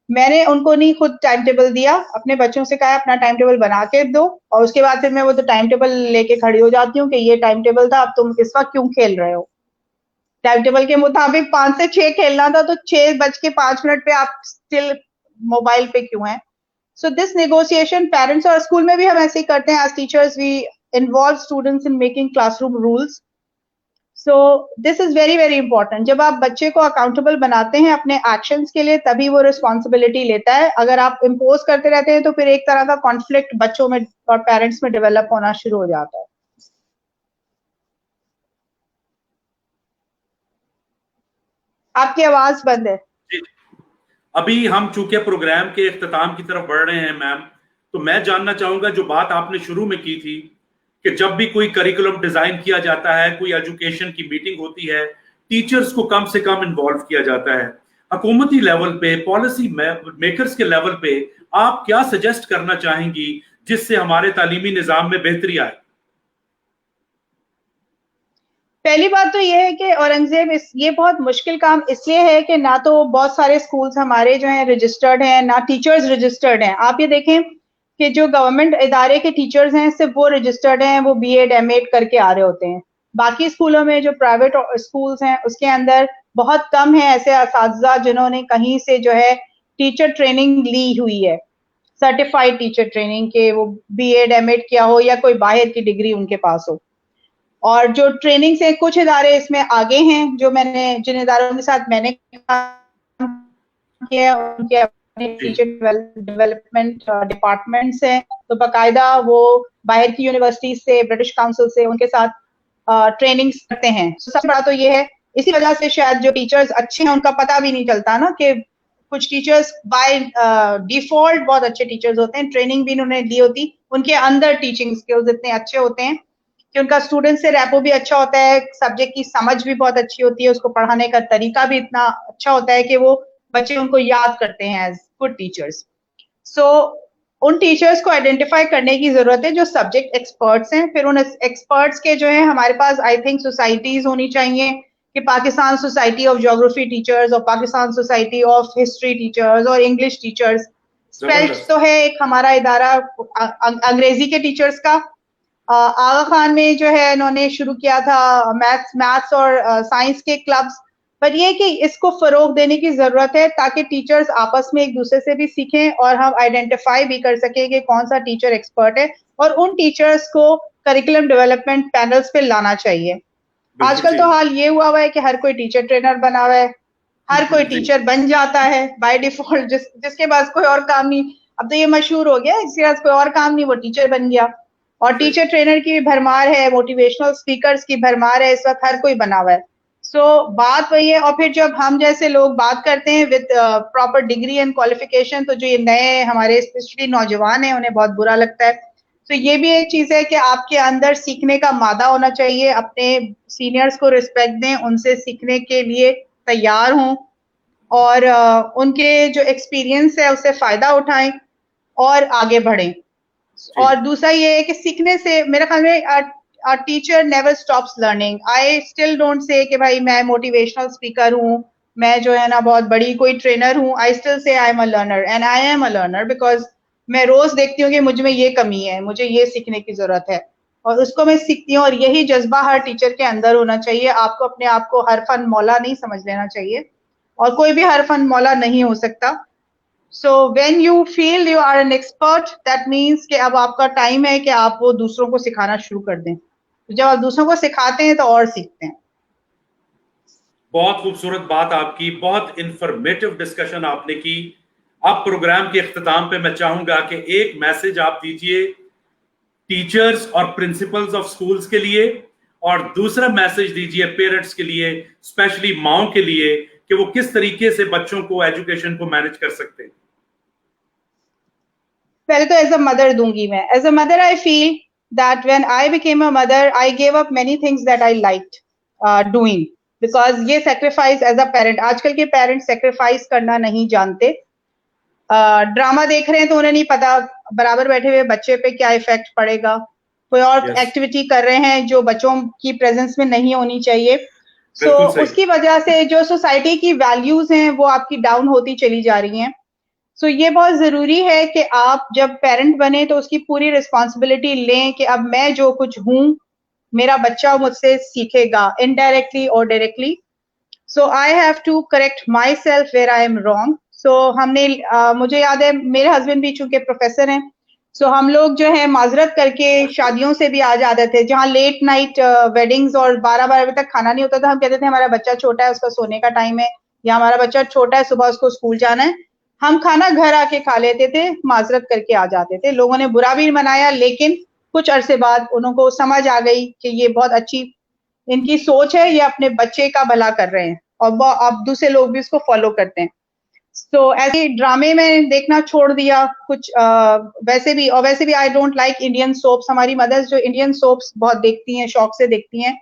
[SPEAKER 2] मैंने उनको नहीं खुद टाइम टेबल दिया, अपने बच्चों से कहा अपना टाइम टेबल बना के दो, और उसके बाद फिर मैं वो तो टाइम टेबल लेके खड़ी हो जाती हूँ कि ये टाइम टेबल था, अब तुम इस वक्त क्यों खेल रहे हो? टाइम टेबल के मुताबिक 5 से 6 खेलना था, तो 6:05 पे आप स्टिल मोबाइल पे क्यों हैं? So this negotiation, parents और स्कूल में भी हम ऐसे ही करते हैं, as teachers we involve students in making classroom rules. So this is very very important. जब आप बच्चे को अकाउंटेबल बनाते हैं अपने एक्शंस के लिए, तभी वो रिस्पॉन्सिबिलिटी लेता है। अगर आप इम्पोज करते रहते हैं तो फिर एक तरह का कॉन्फ्लिक्ट बच्चों में और पेरेंट्स में डेवलप होना शुरू हो जाता है। आपकी आवाज बंद है।
[SPEAKER 1] अभी हम चूंकि प्रोग्राम के इख्तिताम की तरफ बढ़ रहे हैं मैम, तो मैं जानना चाहूंगा, जो बात आपने शुरू में की थी कि जब भी कोई करिकुलम डिजाइन किया जाता है, कोई एजुकेशन की मीटिंग होती है, टीचर्स को कम से कम इन्वॉल्व किया जाता है। हुकूमती लेवल पे, पॉलिसी मेकर्स के लेवल पे आप क्या सजेस्ट करना चाहेंगी जिससे हमारे तालीमी निजाम में बेहतरी आए?
[SPEAKER 2] पहली बात तो ये है कि औरंगजेब, ये बहुत मुश्किल काम इसलिए है कि ना तो बहुत सारे स्कूल्स हमारे जो हैं रजिस्टर्ड हैं, ना टीचर्स रजिस्टर्ड हैं। आप ये देखें कि जो गवर्नमेंट इदारे के टीचर्स हैं सिर्फ वो रजिस्टर्ड हैं, वो बीएड एमएड करके आ रहे होते हैं। बाकी स्कूलों में जो प्राइवेट स्कूल्स हैं उसके अंदर बहुत कम है ऐसे असातिज़ा जिन्होंने कहीं से जो है टीचर ट्रेनिंग ली हुई है, सर्टिफाइड टीचर ट्रेनिंग के, वो बीएड एमएड किया हो या कोई बाहर की डिग्री उनके पास हो। और जो ट्रेनिंग से कुछ इदारे इसमें आगे हैं, जो मैंने जिन इदारों के साथ मैंने काम किया उनके अपने टीचर डेवलपमेंट डिपार्टमेंट्स हैं, तो बाकायदा वो बाहर की यूनिवर्सिटीज से, ब्रिटिश काउंसिल से उनके साथ ट्रेनिंग करते हैं। सबसे बड़ा तो ये है, इसी वजह से शायद जो टीचर्स अच्छे हैं उनका पता भी नहीं चलता ना कि कुछ टीचर्स बाय डिफॉल्ट बहुत अच्छे टीचर्स होते हैं, ट्रेनिंग भी उन्होंने ली होती, उनके अंदर टीचिंग स्किल्स इतने अच्छे होते हैं कि उनका स्टूडेंट से रैपो भी अच्छा होता है, सब्जेक्ट की समझ भी बहुत अच्छी होती है, उसको पढ़ाने का तरीका भी इतना अच्छा होता है कि वो बच्चे उनको याद करते हैं एज गुड टीचर्स। सो उन टीचर्स को आइडेंटिफाई करने की जरूरत है जो सब्जेक्ट एक्सपर्ट्स हैं। फिर उन एक्सपर्ट्स के जो है हमारे पास आई थिंक सोसाइटीज होनी चाहिए कि Pakistan society of geography teachers और Pakistan society of history teachers और इंग्लिश टीचर्स। स्पेल्ट तो है एक हमारा इदारा अंग्रेजी के टीचर्स का, आगा खान में जो है इन्होंने शुरू किया था मैथ्स और साइंस के क्लब्स, पर ये कि इसको फरोग देने की जरूरत है ताकि टीचर्स आपस में एक दूसरे से भी सीखें और हम आइडेंटिफाई भी कर सकें कि कौन सा टीचर एक्सपर्ट है, और उन टीचर्स को करिकुलम डेवलपमेंट पैनल्स पे लाना चाहिए। आजकल तो हाल ये हुआ है कि हर कोई टीचर ट्रेनर बना हुआ है, हर कोई टीचर बन जाता है बाय डिफॉल्ट, जिसके पास कोई और काम नहीं, अब तो ये मशहूर हो गया, जिसके पास कोई और काम नहीं वो टीचर बन गया। और टीचर ट्रेनर की भी भरमार है, मोटिवेशनल स्पीकर्स की भरमार है, इस वक्त हर कोई बना हुआ है। सो बात वही है। और फिर जब हम जैसे लोग बात करते हैं with proper degree and qualification, तो जो ये नए हमारे स्पेशली नौजवान हैं उन्हें बहुत बुरा लगता है। तो ये भी एक चीज है कि आपके अंदर सीखने का मादा होना चाहिए, अपने सीनियर्स को रिस्पेक्ट दें, उनसे सीखने के लिए तैयार हों और उनके जो एक्सपीरियंस है उससे फायदा उठाएं और आगे बढ़ें। और दूसरा ये है कि सीखने से मेरे ख्याल में a teacher never stops learning. I still don't say कि भाई मैं मोटिवेशनल स्पीकर हूँ, मैं जो है ना बहुत बड़ी कोई ट्रेनर हूँ, I still say I am a learner and I am a learner because मैं रोज देखती हूँ कि मुझ में ये कमी है, मुझे ये सीखने की जरूरत है और उसको मैं सीखती हूँ। और यही जज्बा हर टीचर के अंदर होना चाहिए। आपको अपने आप को हर फन मौला नहीं समझ लेना चाहिए और कोई भी हर फन मौला नहीं हो सकता। So when you feel you are an expert, that means कि अब आपका टाइम है कि आप वो दूसरों को सिखाना शुरू कर दें। तो जब आप दूसरों को सिखाते हैं तो और सीखते हैं।
[SPEAKER 1] बहुत खूबसूरत बात आपकी, बहुत इंफॉर्मेटिव डिस्कशन आपने की। अब प्रोग्राम के इख्तिताम पे मैं चाहूंगा कि एक मैसेज आप दीजिए टीचर्स और प्रिंसिपल्स ऑफ स्कूल्स के लिए, और दूसरा मैसेज दीजिए पेरेंट्स के लिए, स्पेशली माओं के लिए, कि वो किस तरीके से बच्चों को एजुकेशन को मैनेज कर सकते हैं।
[SPEAKER 2] पहले तो एज अ मदर दूंगी मैं। As a mother I feel that when I became a mother, I gave up many things that I liked doing because ये sacrifice as a parent, आजकल के parents sacrifice करना नहीं जानते। ड्रामा देख रहे हैं तो उन्हें नहीं पता बराबर बैठे हुए बच्चे पे क्या इफेक्ट पड़ेगा, कोई और एक्टिविटी कर रहे हैं जो बच्चों की प्रेजेंस में नहीं होनी चाहिए। सो उसकी वजह से जो सोसाइटी की वैल्यूज हैं वो आपकी डाउन होती चली जा रही हैं। सो ये बहुत जरूरी है कि आप जब पेरेंट बने तो उसकी पूरी रिस्पॉन्सिबिलिटी लें कि अब मैं जो कुछ हूं मेरा बच्चा मुझसे सीखेगा, इनडायरेक्टली और directly. So I have to correct myself where I am wrong. So हमने मुझे याद है मेरे हस्बैंड भी चूंकि प्रोफेसर हैं, सो हम लोग जो है माजरत करके शादियों से भी आ जाते थे जहाँ लेट नाइट वेडिंग्स और 12-12 बजे तक खाना नहीं होता था। हम कहते थे हमारा बच्चा छोटा है, उसका सोने का टाइम है, या हमारा बच्चा छोटा है, सुबह उसको स्कूल जाना है। हम खाना घर आके खा लेते थे, माजरत करके आ जाते थे। लोगों ने बुरा भी मनाया, लेकिन कुछ अरसे बाद उनको समझ आ गई कि ये बहुत अच्छी इनकी सोच है, ये अपने बच्चे का भला कर रहे हैं और अब दूसरे लोग भी इसको फॉलो करते हैं। तो ऐसे ड्रामे में देखना छोड़ दिया कुछ। वैसे भी I don't like Indian soaps. हमारी मदर्स जो इंडियन सोप्स बहुत देखती हैं, शौक से देखती हैं।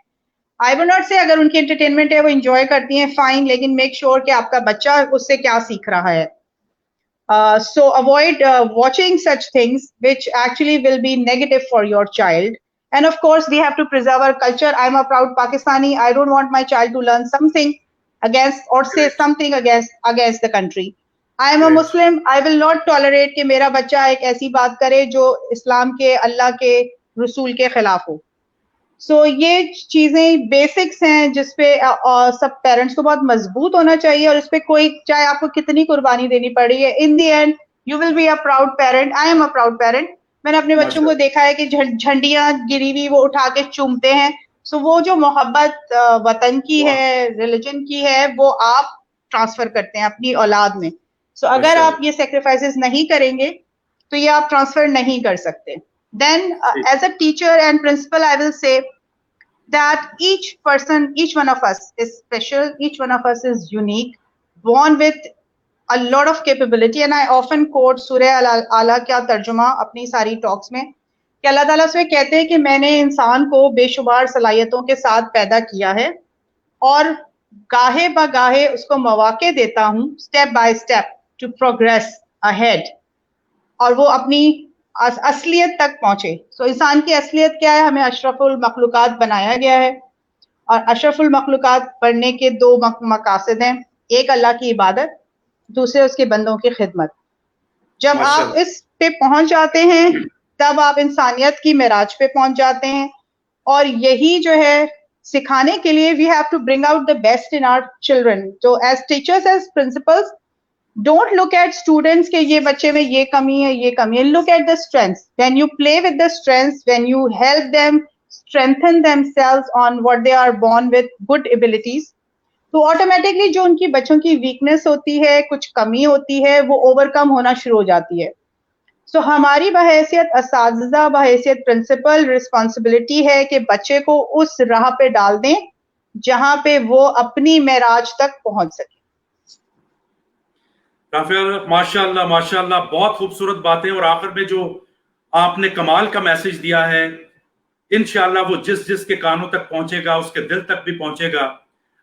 [SPEAKER 2] आई विल नॉट से अगर उनकी एंटरटेनमेंट है वो एंजॉय करती हैं, फाइन, लेकिन मेक श्योर कि आपका बच्चा उससे क्या सीख रहा है। So avoid watching such things which actually will be negative for your child. And of course, we have to preserve our culture. I'm a proud Pakistani. I don't want my child to learn something against or say something against the country. I am a
[SPEAKER 1] Great.
[SPEAKER 2] Muslim, I will not tolerate कि मेरा बच्चा एक ऐसी बात करे जो इस्लाम के, अल्लाह के, रसूल के खिलाफ हो। सो ये चीजें बेसिक्स हैं जिसपे सब पेरेंट्स को बहुत मजबूत होना चाहिए, और इस पे कोई, चाहे आपको कितनी कुर्बानी देनी पड़ी है, in the end you will be a proud parent. I am a proud parent. मैंने अपने बच्चों को देखा है कि झंडियां गिरी हुई वो उठा के चूमते हैं। सो वो जो मोहब्बत वतन की
[SPEAKER 1] वाह।
[SPEAKER 2] है, रिलीजन की है, वो आप ट्रांसफर करते हैं अपनी औलाद में। सो अगर
[SPEAKER 1] माशाल्लाह।
[SPEAKER 2] आप ये सेक्रीफाइसेस नहीं करेंगे तो ये आप ट्रांसफर नहीं कर सकते। Then as a teacher and principal I will say that each person, each one of us is special, each one of us is unique, born with a lot of capability, and I often quote Surah Al-Ala का तर्जुमा अपनी सारी talks में, कि अल्लाह ताला उसमें कहते हैं कि मैंने इंसान को बेशुमार सलाहियतों के साथ पैदा किया है और गाहे बगाहे उसको मौके देता हूँ, step by step, to progress ahead, और वो अपनी असलियत तक पहुंचे। सो इंसान की असलियत क्या है? हमें अशरफुल मखलूकात बनाया गया है, और अशरफुल मखलूकात बनने के दो मकासद हैं, एक अल्लाह की इबादत, दूसरे उसके बंदों की खिदमत। जब आप इस पे पहुंच जाते हैं तब आप इंसानियत की मेराज पे पहुंच जाते हैं, और यही जो है सिखाने के लिए we have to bring out the best in our children. तो as teachers, as principals, don't look at students के ये बच्चे में ये कमी है, ये कमी है. Look at the strengths. When you play with the strengths, when you help them strengthen themselves on what they are born with, good abilities, तो ऑटोमेटिकली जो उनकी बच्चों की वीकनेस होती है, कुछ कमी होती है, वो ओवरकम होना शुरू हो जाती है। सो हमारी बहैसियत असातिज़ा, बहैसियत प्रिंसिपल, रिस्पॉन्सिबिलिटी है कि बच्चे को उस राह पे डाल दें जहां पे वो अपनी मेराज तक पहुंच सके।
[SPEAKER 1] राफिया, माशाल्लाह माशाल्लाह, बहुत खूबसूरत बातें, और आखिर में जो आपने कमाल का मैसेज दिया है, इंशाल्लाह वो जिस जिस के कानों तक पहुंचेगा उसके दिल तक भी पहुंचेगा।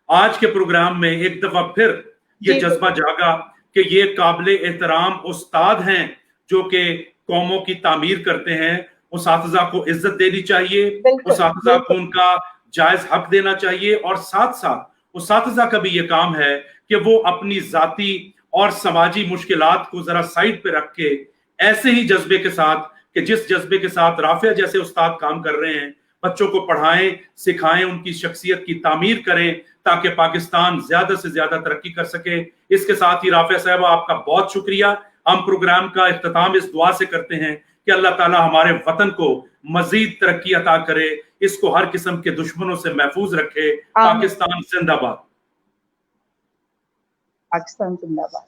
[SPEAKER 1] आज के प्रोग्राम में एक दफा फिर ये जज्बा जागा कि ये काबिल एहतराम उस्ताद हैं जो कि कौमों की तामीर करते हैं। उसातिज़ा को इज्जत देनी चाहिए, उसातिज़ा को उनका जायज हक देना चाहिए, और साथ साथ उसातिज़ा का भी ये काम है कि वो अपनी जाती और समाजी मुश्किलात को जरा साइड पे रख के ऐसे ही जज्बे के साथ, कि जिस जज्बे के साथ राफिया जैसे उस्ताद काम कर रहे हैं, बच्चों को पढ़ाएं, सिखाएं, उनकी शख्सियत की तामीर करें ताकि पाकिस्तान ज्यादा से ज्यादा तरक्की कर सके। इसके साथ ही राफिया साहबा, आपका बहुत शुक्रिया। हम प्रोग्राम का इख्तिताम इस दुआ से करते हैं कि अल्लाह ताला हमारे वतन को मजीद तरक्की अता करे, इसको हर किस्म के दुश्मनों से महफूज रखे। पाकिस्तान जिंदाबाद।
[SPEAKER 2] पाकिस्तान जिंदाबाद।